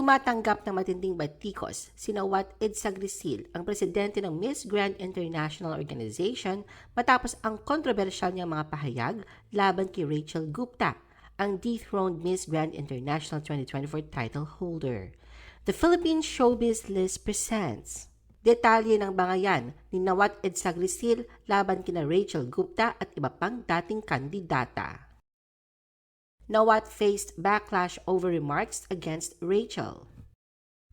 Tumatanggap ng matinding batikos si Nawat Edsagrisil, ang presidente ng Miss Grand International Organization, matapos ang kontrobersyal niyang mga pahayag laban kay Rachel Gupta, ang dethroned Miss Grand International 2024 title holder. The Philippine Showbiz List presents detalye ng bangayan ni Nawat Edsagrisil laban kina Rachel Gupta at iba pang dating kandidata. Nawat faced backlash over remarks against Rachel.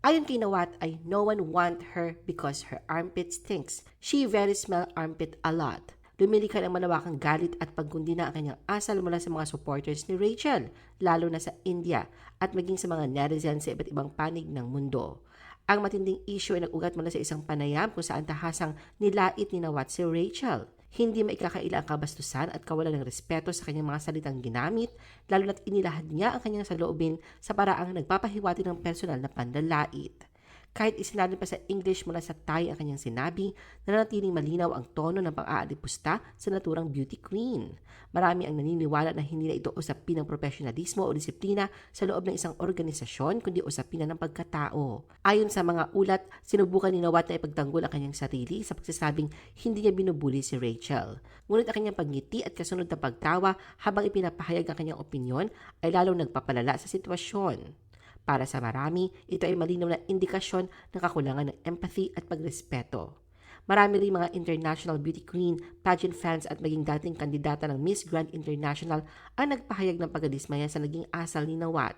Ayon kay Nawat ay no one want her because her armpit stinks. She very smell armpit a lot. Lumilika ang malawakang galit at pagkundina ang kanyang asal mula sa mga supporters ni Rachel, lalo na sa India at maging sa mga netizens sa iba't ibang panig ng mundo. Ang matinding issue ay nag-ugat mula sa isang panayam kung saan tahasang nilait ni Nawat si Rachel. Hindi maikakaila ang kabastusan at kawalan ng respeto sa kanyang mga salitang ginamit, lalo na't inilahad niya ang kanyang saloobin sa paraang nagpapahiwatig ng personal na panlalait. Kahit isinalin pa sa English mula sa Thai ang kanyang sinabi, nananatiling malinaw ang tono ng pang-aalipusta sa naturang beauty queen. Marami ang naniniwala na hindi na ito usapin ng profesionalismo o disiplina sa loob ng isang organisasyon, kundi usapin na ng pagkatao. Ayon sa mga ulat, sinubukan ni Nawat na ipagtanggol ang kanyang sarili sa pagsasabing hindi niya binubuli si Rachel. Ngunit ang kanyang pagngiti at kasunod na pagtawa habang ipinapahayag ang kanyang opinyon ay lalong nagpapalala sa sitwasyon. Para sa marami, ito ay malinaw na indikasyon ng kakulangan ng empathy at pagrespeto. Marami rin mga international beauty queen, pageant fans at maging dating kandidata ng Miss Grand International ang nagpahayag ng pagdismaya sa naging asal ni Nawat.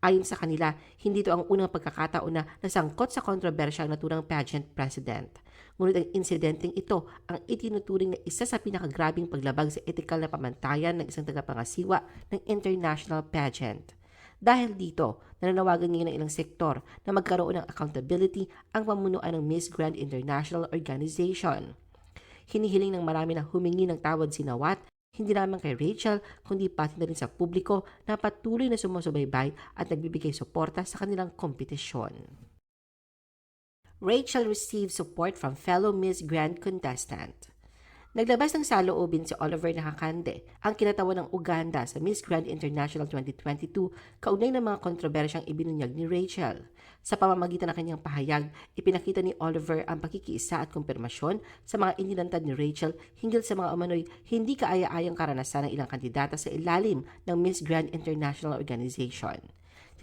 Ayon sa kanila, hindi ito ang unang pagkakataon na nasangkot sa kontrobersya ang naturang pageant president. Ngunit ang insidenteng ito ang itinuturing na isa sa pinakagrabing paglabag sa etikal na pamantayan ng isang tagapangasiwa ng international pageant. Dahil dito, nananawagan ngayon ng ilang sektor na magkaroon ng accountability ang pamunuan ng Miss Grand International Organization. Hinihiling ng marami na humingi ng tawad si Nawat, hindi lamang kay Rachel, kundi pati na rin sa publiko na patuloy na sumusubaybay at nagbibigay suporta sa kanilang kompetisyon. Rachel received support from fellow Miss Grand contestant. Naglabas ng saloobin si Oliver Nakakande, ang kinatawan ng Uganda sa Miss Grand International 2022 kaugnay ng mga kontrobersyang ibinunyag ni Rachel. Sa pamamagitan ng kanyang pahayag, ipinakita ni Oliver ang pakikiisa at kumpirmasyon sa mga inilantad ni Rachel hinggil sa mga umano'y hindi kaaya-ayang karanasan ng ilang kandidata sa ilalim ng Miss Grand International Organization.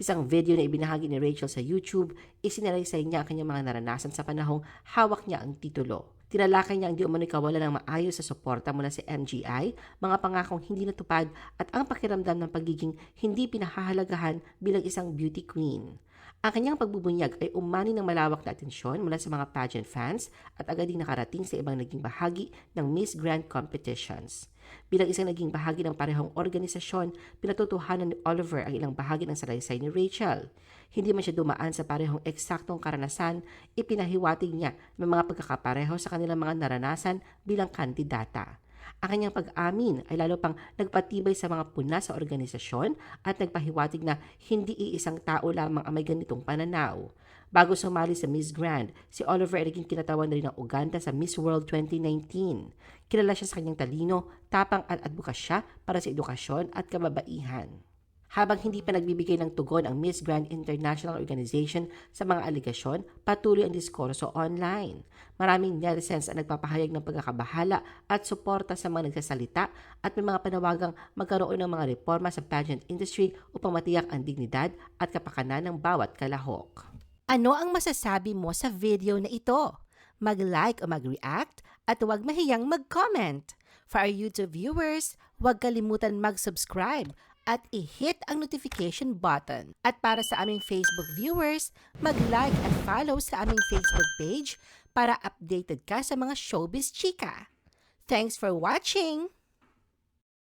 Sa isang video na ibinahagi ni Rachel sa YouTube, isinalaysay niya ang kanyang mga naranasan sa panahong hawak niya ang titulo. Tinalakay niya ang di umano'y kawalan ng maayos sa suporta mula sa MGI, mga pangakong hindi natupad at ang pakiramdam ng pagiging hindi pinahahalagahan bilang isang beauty queen. Ang kanyang pagbubunyag ay umani ng malawak na atensyon mula sa mga pageant fans at agad ding nakarating sa ibang naging bahagi ng Miss Grand competitions. Bilang isang naging bahagi ng parehong organisasyon, pinatutuhanan ni Oliver ang ilang bahagi ng salaysay ni Rachel. Hindi man siya dumaan sa parehong eksaktong karanasan, ipinahiwatig niya may mga pagkakapareho sa kanilang mga naranasan bilang kandidata. Ang kanyang pag-amin ay lalo pang nagpatibay sa mga puna sa organisasyon at nagpahiwatig na hindi iisang tao lamang ang may ganitong pananaw. Bago sumali sa Miss Grand, si Oliver ay naging kinatawan na rin ng Uganda sa Miss World 2019. Kilala siya sa kanyang talino, tapang at advokasya para sa edukasyon at kababaihan. Habang hindi pa nagbibigay ng tugon ang Miss Grand International Organization sa mga aligasyon, patuloy ang diskurso online. Maraming netizens ang nagpapahayag ng pagkakabahala at suporta sa mga nagsasalita at may mga panawagang magkaroon ng mga reforma sa pageant industry upang matiyak ang dignidad at kapakanan ng bawat kalahok. Ano ang masasabi mo sa video na ito? Mag-like o mag-react at huwag mahiyang mag-comment. For our YouTube viewers, huwag kalimutan mag-subscribe at i-hit ang notification button. At para sa aming Facebook viewers, mag-like at follow sa aming Facebook page para updated ka sa mga showbiz chika. Thanks for watching!